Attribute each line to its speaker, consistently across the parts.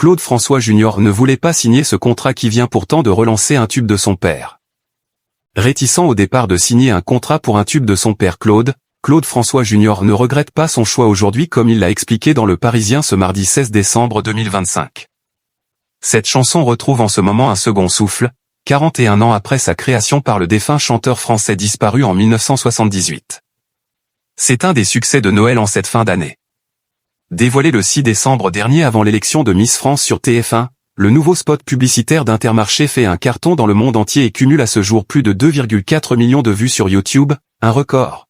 Speaker 1: Claude François Jr. ne voulait pas signer ce contrat qui vient pourtant de relancer un tube de son père. Réticent au départ de signer un contrat pour un tube de son père Claude François Jr. ne regrette pas son choix aujourd'hui comme il l'a expliqué dans Le Parisien ce mardi 16 décembre 2025. Cette chanson retrouve en ce moment un second souffle, 41 ans après sa création par le défunt chanteur français disparu en 1978. C'est un des succès de Noël en cette fin d'année. Dévoilé le 6 décembre dernier avant l'élection de Miss France sur TF1, le nouveau spot publicitaire d'Intermarché fait un carton dans le monde entier et cumule à ce jour plus de 2,4 millions de vues sur YouTube, un record.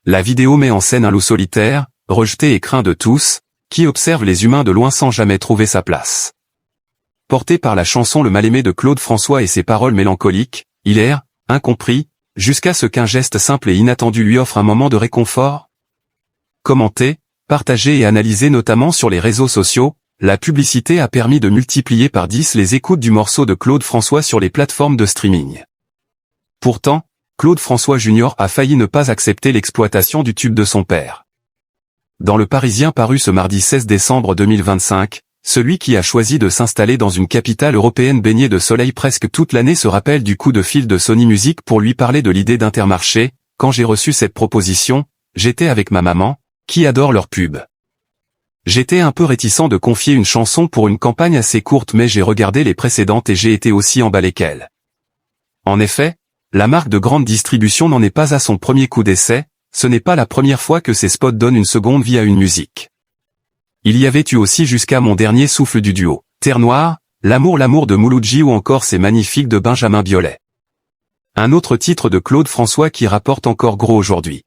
Speaker 1: La vidéo met en scène un loup solitaire, rejeté et craint de tous, qui observe les humains de loin sans jamais trouver sa place. Porté par la chanson Le Mal-aimé de Claude François et ses paroles mélancoliques, il erre, incompris, jusqu'à ce qu'un geste simple et inattendu lui offre un moment de réconfort. Commenté, partagé et analysé notamment sur les réseaux sociaux, la publicité a permis de multiplier par 10 les écoutes du morceau de Claude François sur les plateformes de streaming. Pourtant, Claude François Jr. a failli ne pas accepter l'exploitation du tube de son père. Dans Le Parisien paru ce mardi 16 décembre 2025, celui qui a choisi de s'installer dans une capitale européenne baignée de soleil presque toute l'année se rappelle du coup de fil de Sony Music pour lui parler de l'idée d'Intermarché. Quand j'ai reçu cette proposition, j'étais avec ma maman, qui adore leur pub. J'étais un peu réticent de confier une chanson pour une campagne assez courte mais j'ai regardé les précédentes et j'ai été aussi emballé qu'elle. En effet, la marque de grande distribution n'en est pas à son premier coup d'essai, ce n'est pas la première fois que ces spots donnent une seconde vie à une musique. Il y avait eu aussi jusqu'à mon dernier souffle du duo, Terre Noire, l'amour de Mouloudji ou encore C'est magnifique de Benjamin Biolay. Un autre titre de Claude François qui rapporte encore gros aujourd'hui.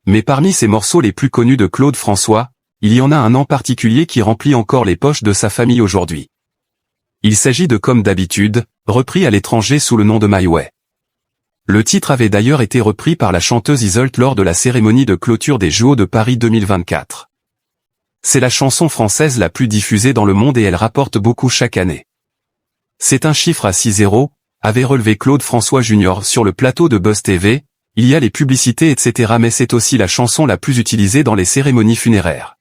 Speaker 1: Mais parmi ces morceaux les plus connus de Claude François, il y en a un en particulier qui remplit encore les poches de sa famille aujourd'hui. Il s'agit de Comme d'habitude, repris à l'étranger sous le nom de My Way. Le titre avait d'ailleurs été repris par la chanteuse Isolde lors de la cérémonie de clôture des JO de Paris 2024. C'est la chanson française la plus diffusée dans le monde et elle rapporte beaucoup chaque année. C'est un chiffre à 6-0, avait relevé Claude François Jr. sur le plateau de Buzz TV, il y a les publicités etc. mais c'est aussi la chanson la plus utilisée dans les cérémonies funéraires.